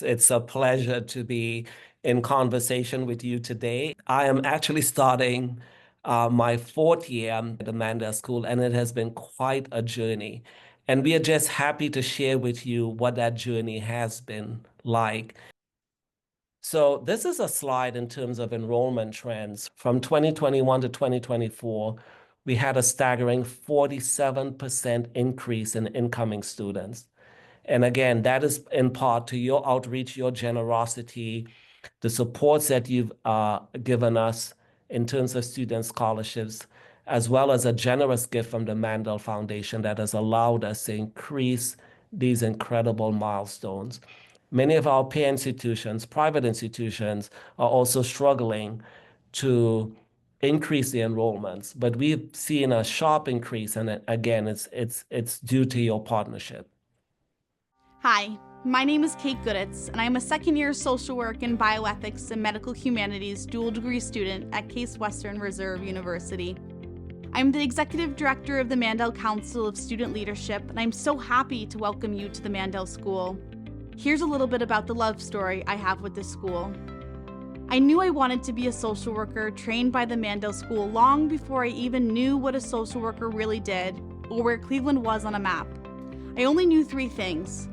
It's a pleasure to be in conversation with you today. I am actually starting my fourth year at the Mandel School, and it has been quite a journey. And we are just happy to share with you what that journey has been like. So this is a slide in terms of enrollment trends. From 2021 to 2024, we had a staggering 47% increase in incoming students. And again, that is in part to your outreach, your generosity, the supports that you've given us in terms of student scholarships, as well as a generous gift from the Mandel Foundation that has allowed us to increase these incredible milestones. Many of our peer institutions, private institutions, are also struggling to increase the enrollments, but we've seen a sharp increase, and again, it's due to your partnership. Hi, my name is Kate Gooditz, and I am a second-year social work and bioethics and medical humanities dual degree student at Case Western Reserve University. I'm the executive director of the Mandel Council of Student Leadership, and I'm so happy to welcome you to the Mandel School. Here's a little bit about the love story I have with this school. I knew I wanted to be a social worker trained by the Mandel School long before I even knew what a social worker really did or where Cleveland was on a map. I only knew three things.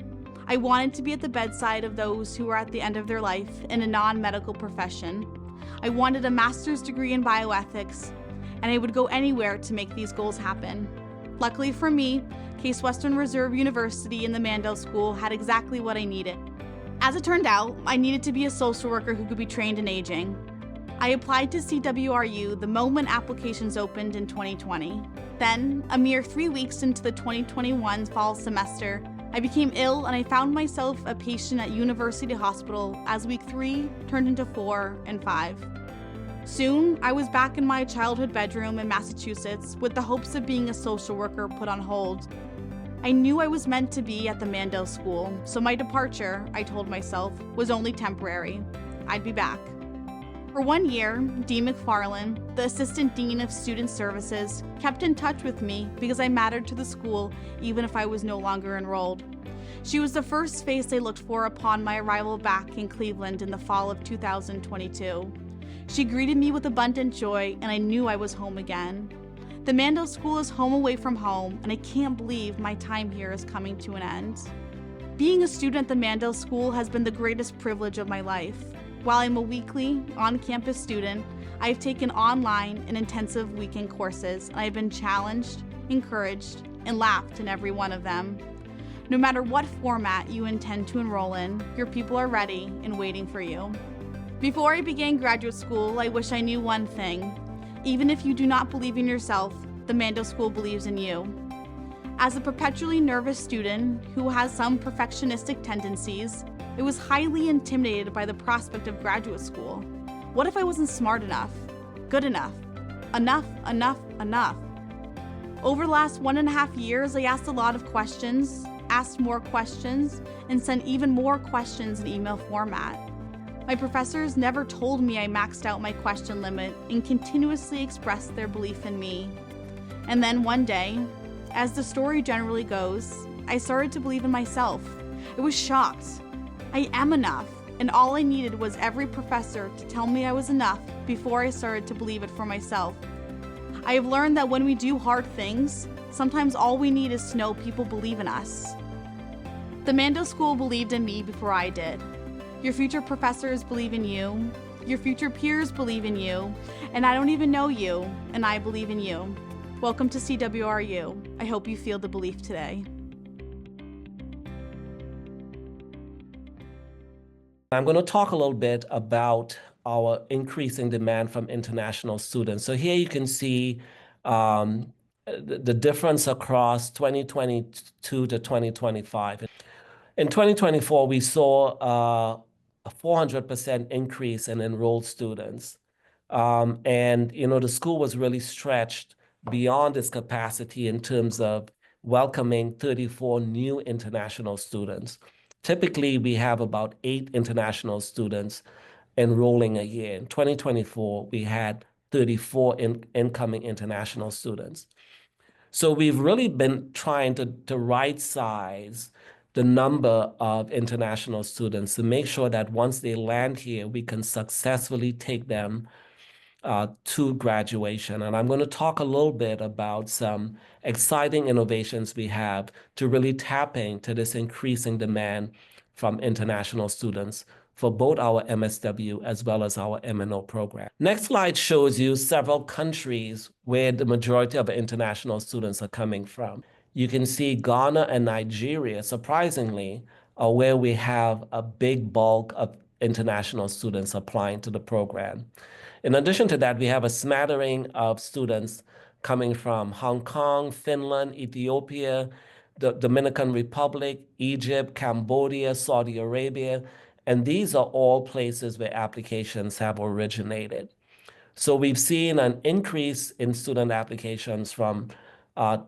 I wanted to be at the bedside of those who were at the end of their life in a non-medical profession. I wanted a master's degree in bioethics, and I would go anywhere to make these goals happen. Luckily for me, Case Western Reserve University and the Mandel School had exactly what I needed. As it turned out, I needed to be a social worker who could be trained in aging. I applied to CWRU the moment applications opened in 2020. Then, a mere 3 weeks into the 2021 fall semester, I became ill and I found myself a patient at University Hospital as week 3 turned into 4 and 5. Soon, I was back in my childhood bedroom in Massachusetts with the hopes of being a social worker put on hold. I knew I was meant to be at the Mandel School, so my departure, I told myself, was only temporary. I'd be back. For 1 year, Dean McFarland, the Assistant Dean of Student Services, kept in touch with me because I mattered to the school even if I was no longer enrolled. She was the first face I looked for upon my arrival back in Cleveland in the fall of 2022. She greeted me with abundant joy, and I knew I was home again. The Mandel School is home away from home, and I can't believe my time here is coming to an end. Being a student at the Mandel School has been the greatest privilege of my life. While I'm a weekly, on-campus student, I have taken online and intensive weekend courses, and I have been challenged, encouraged, and laughed in every one of them. No matter what format you intend to enroll in, your people are ready and waiting for you. Before I began graduate school, I wish I knew one thing. Even if you do not believe in yourself, the Mandel School believes in you. As a perpetually nervous student who has some perfectionistic tendencies, I was highly intimidated by the prospect of graduate school. What if I wasn't smart enough, good enough, enough? Over the last 1.5 years, I asked a lot of questions, asked more questions, and sent even more questions in email format. My professors never told me I maxed out my question limit and continuously expressed their belief in me. And then one day, as the story generally goes, I started to believe in myself. I was shocked. I am enough, and all I needed was every professor to tell me I was enough before I started to believe it for myself. I have learned that when we do hard things, sometimes all we need is to know people believe in us. The Mandel School believed in me before I did. Your future professors believe in you, your future peers believe in you, and I don't even know you, and I believe in you. Welcome to CWRU. I hope you feel the belief today. I'm going to talk a little bit about our increasing demand from international students. So here you can see the difference across 2022 to 2025. In 2024, we saw a 400% increase in enrolled students. And, the school was really stretched beyond its capacity in terms of welcoming 34 new international students. Typically, we have about 8 international students enrolling a year. In 2024, we had 34 incoming international students. So we've really been trying to right size the number of international students to make sure that once they land here, we can successfully take them to graduation. And I'm going to talk a little bit about some exciting innovations we have to really tap into this increasing demand from international students for both our MSW as well as our MNO program. Next slide shows you several countries where the majority of international students are coming from. You can see Ghana and Nigeria, surprisingly, are where we have a big bulk of international students applying to the program. In addition to that, we have a smattering of students coming from Hong Kong, Finland, Ethiopia, the Dominican Republic, Egypt, Cambodia, Saudi Arabia, and these are all places where applications have originated. So we've seen an increase in student applications from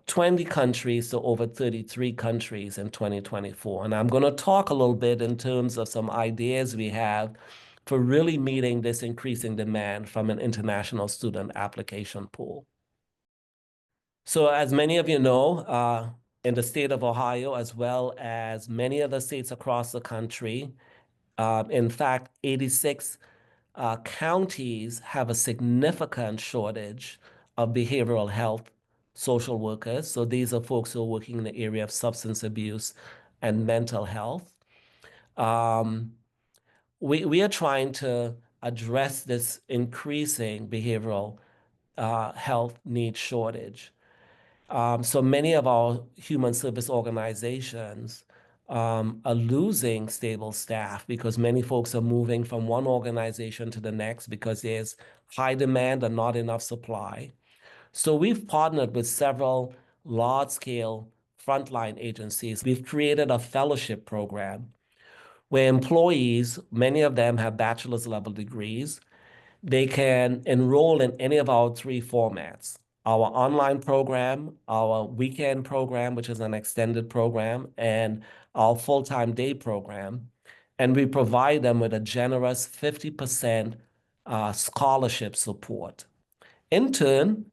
20 countries to over 33 countries in 2024. And I'm going to talk a little bit in terms of some ideas we have for really meeting this increasing demand from an international student application pool. So as many of you know, in the state of Ohio, as well as many other states across the country, in fact, 86 counties have a significant shortage of behavioral health social workers. So these are folks who are working in the area of substance abuse and mental health. We are trying to address this increasing behavioral health need shortage. So many of our human service organizations are losing stable staff because many folks are moving from one organization to the next because there's high demand and not enough supply. So we've partnered with several large-scale frontline agencies. We've created a fellowship program where employees, many of them have bachelor's level degrees, they can enroll in any of our three formats: our online program, our weekend program, which is an extended program, and our full-time day program. And we provide them with a generous 50% scholarship support. In turn,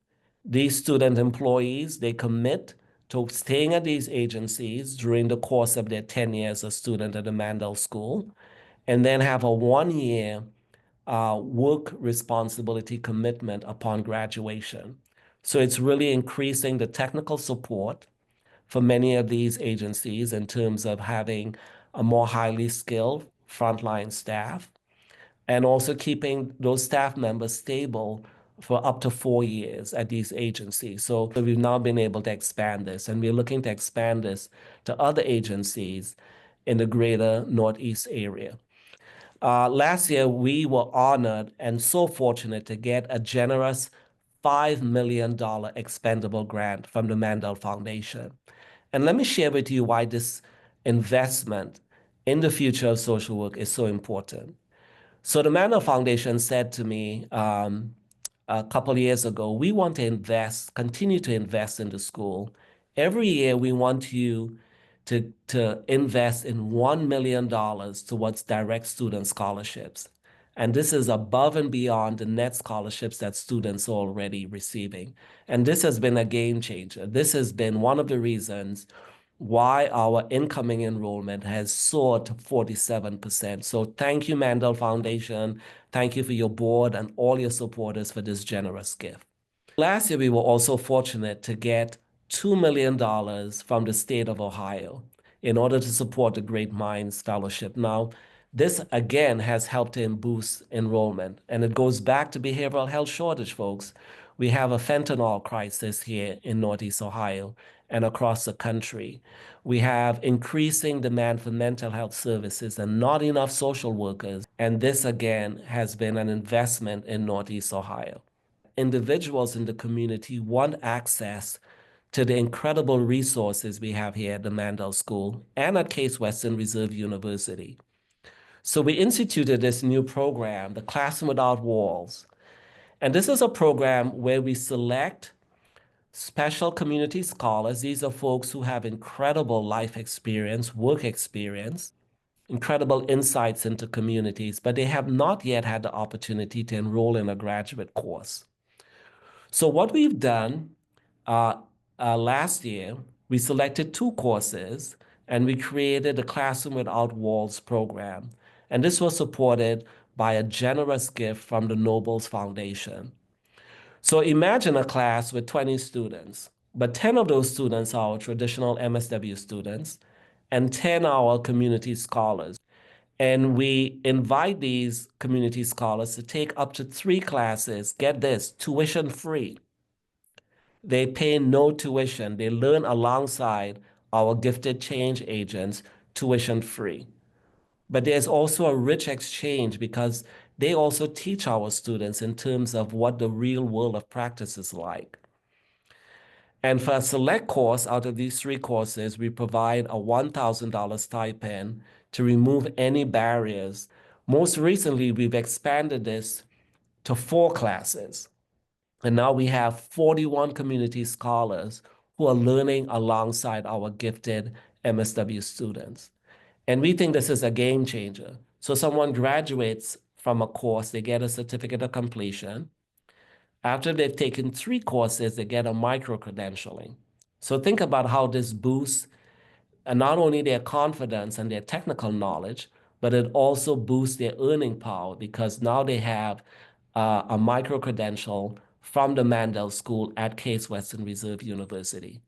these student employees, they commit to staying at these agencies during the course of their 10 years as a student at the Mandel School, and then have a 1 year work responsibility commitment upon graduation. So it's really increasing the technical support for many of these agencies in terms of having a more highly skilled frontline staff and also keeping those staff members stable for up to 4 years at these agencies. So we've now been able to expand this, and we're looking to expand this to other agencies in the greater Northeast area. Last year, we were honored and so fortunate to get a generous $5 million expendable grant from the Mandel Foundation. And let me share with you why this investment in the future of social work is so important. So the Mandel Foundation said to me a couple of years ago, we want to continue to invest in the school. Every year, we want you to invest in $1 million towards direct student scholarships. And this is above and beyond the net scholarships that students are already receiving. And this has been a game changer. This has been one of the reasons why our incoming enrollment has soared to 47%. So thank you, Mandel Foundation. Thank you for your board and all your supporters for this generous gift. Last year, we were also fortunate to get $2 million from the state of Ohio in order to support the Great Minds Fellowship. Now, this again has helped to boost enrollment, and it goes back to behavioral health shortage, folks. We have a fentanyl crisis here in Northeast Ohio and across the country. We have increasing demand for mental health services and not enough social workers. And this again has been an investment in Northeast Ohio. Individuals in the community want access to the incredible resources we have here at the Mandel School and at Case Western Reserve University. So we instituted this new program, the Classroom Without Walls. And this is a program where we select special community scholars. These are folks who have incredible life experience, work experience, incredible insights into communities, but they have not yet had the opportunity to enroll in a graduate course. So what we've done last year, we selected two courses, and we created the Classroom Without Walls program. And this was supported by a generous gift from the Nobles Foundation. So imagine a class with 20 students, but 10 of those students are our traditional MSW students, and 10 are our community scholars. And we invite these community scholars to take up to 3 classes, get this, tuition free. They pay no tuition. They learn alongside our gifted change agents, tuition free. But there's also a rich exchange because they also teach our students in terms of what the real world of practice is like. And for a select course out of these 3 courses, we provide a $1,000 stipend to remove any barriers. Most recently, we've expanded this to 4 classes. And now we have 41 community scholars who are learning alongside our gifted MSW students. And we think this is a game changer. So someone graduates from a course, they get a certificate of completion. After they've taken 3 courses, they get a micro-credentialing. So think about how this boosts not only their confidence and their technical knowledge, but it also boosts their earning power because now they have a micro-credential from the Mandel School at Case Western Reserve University.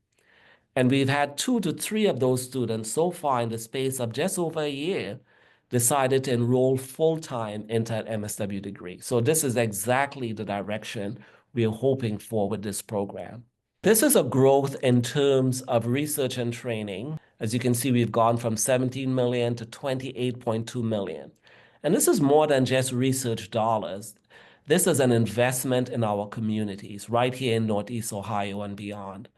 And we've had 2 to 3 of those students so far in the space of just over a year decided to enroll full-time into an MSW degree. So this is exactly the direction we are hoping for with this program. This is a growth in terms of research and training. As you can see, we've gone from 17 million to 28.2 million. And this is more than just research dollars. This is an investment in our communities right here in Northeast Ohio and beyond.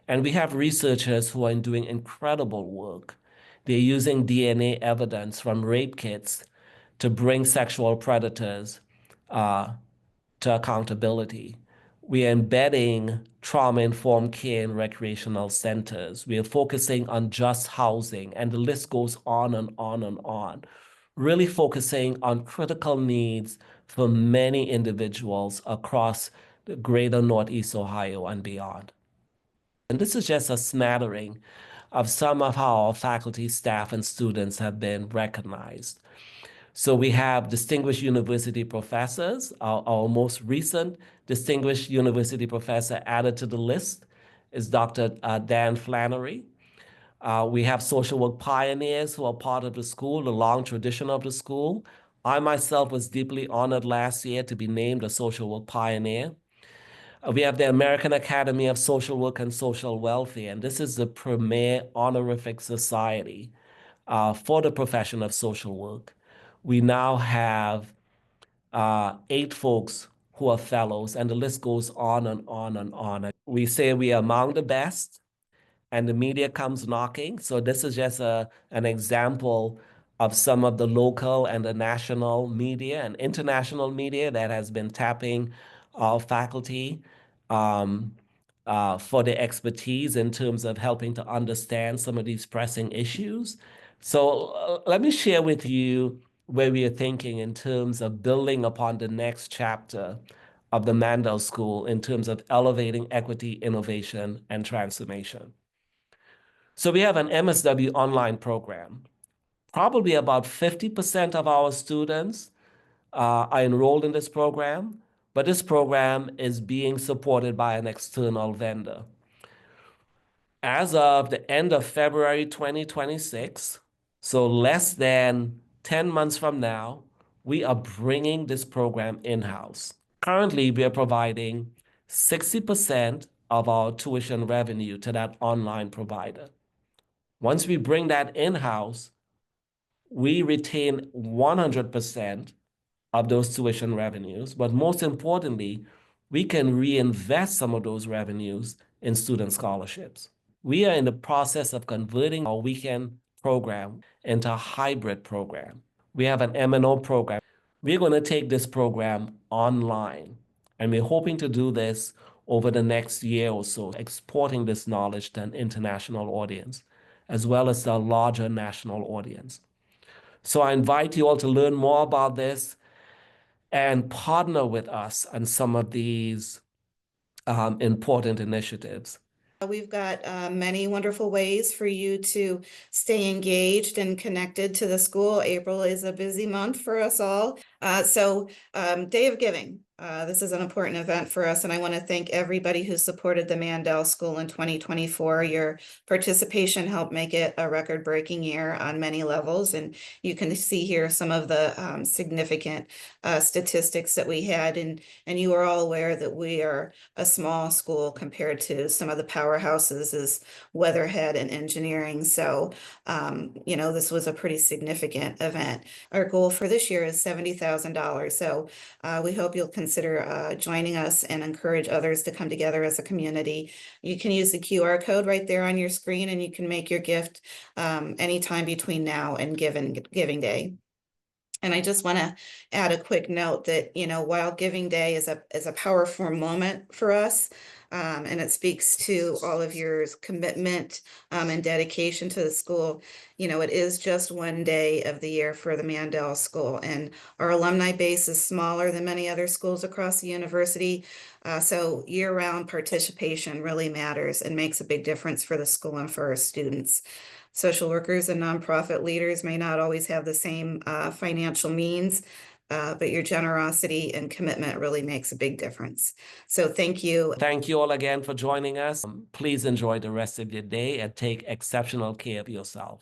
And we have researchers who are doing incredible work. They're using DNA evidence from rape kits to bring sexual predators to accountability. We are embedding trauma-informed care in recreational centers. We are focusing on just housing, and the list goes on and on and on. Really focusing on critical needs for many individuals across the greater Northeast Ohio and beyond. And this is just a smattering of some of how our faculty, staff, and students have been recognized. So we have distinguished university professors. Our most recent distinguished university professor added to the list is Dr. Dan Flannery. We have social work pioneers who are part of the school, the long tradition of the school. I myself was deeply honored last year to be named a social work pioneer. We have the American Academy of Social Work and Social Welfare, and this is the premier honorific society for the profession of social work. We now have 8 folks who are fellows, and the list goes on and on and on. We say we are among the best, and the media comes knocking. So this is just an example of some of the local and the national media and international media that has been tapping our faculty um, for their expertise in terms of helping to understand some of these pressing issues. So let me share with you where we are thinking in terms of building upon the next chapter of the Mandel School in terms of elevating equity, innovation, and transformation. So we have an MSW online program. Probably about 50% of our students are enrolled in this program, but this program is being supported by an external vendor. As of the end of February 2026, so less than 10 months from now, we are bringing this program in-house. Currently, we are providing 60% of our tuition revenue to that online provider. Once we bring that in-house, we retain 100% of those tuition revenues, but most importantly, we can reinvest some of those revenues in student scholarships. We are in the process of converting our weekend program into a hybrid program. We have an M&O program. We're going to take this program online, and we're hoping to do this over the next year or so, exporting this knowledge to an international audience, as well as a larger national audience. So I invite you all to learn more about this and partner with us on some of these important initiatives. We've got many wonderful ways for you to stay engaged and connected to the school. April is a busy month for us all. Day of Giving. This is an important event for us, and I want to thank everybody who supported the Mandel School in 2024. Your participation helped make it a record-breaking year on many levels, and you can see here some of the significant statistics that we had, and you are all aware that we are a small school compared to some of the powerhouses is Weatherhead and engineering. So, this was a pretty significant event. Our goal for this year is $70,000. So we hope you'll consider joining us and encourage others to come together as a community. You can use the QR code right there on your screen, and you can make your gift anytime between now and Giving Day. And I just want to add a quick note that, while Giving Day is a powerful moment for us, and it speaks to all of your commitment and dedication to the school, it is just one day of the year for the Mandel School. And our alumni base is smaller than many other schools across the university. So year-round participation really matters and makes a big difference for the school and for our students. Social workers and nonprofit leaders may not always have the same financial means, but your generosity and commitment really makes a big difference. So thank you. Thank you all again for joining us. Please enjoy the rest of your day and take exceptional care of yourself.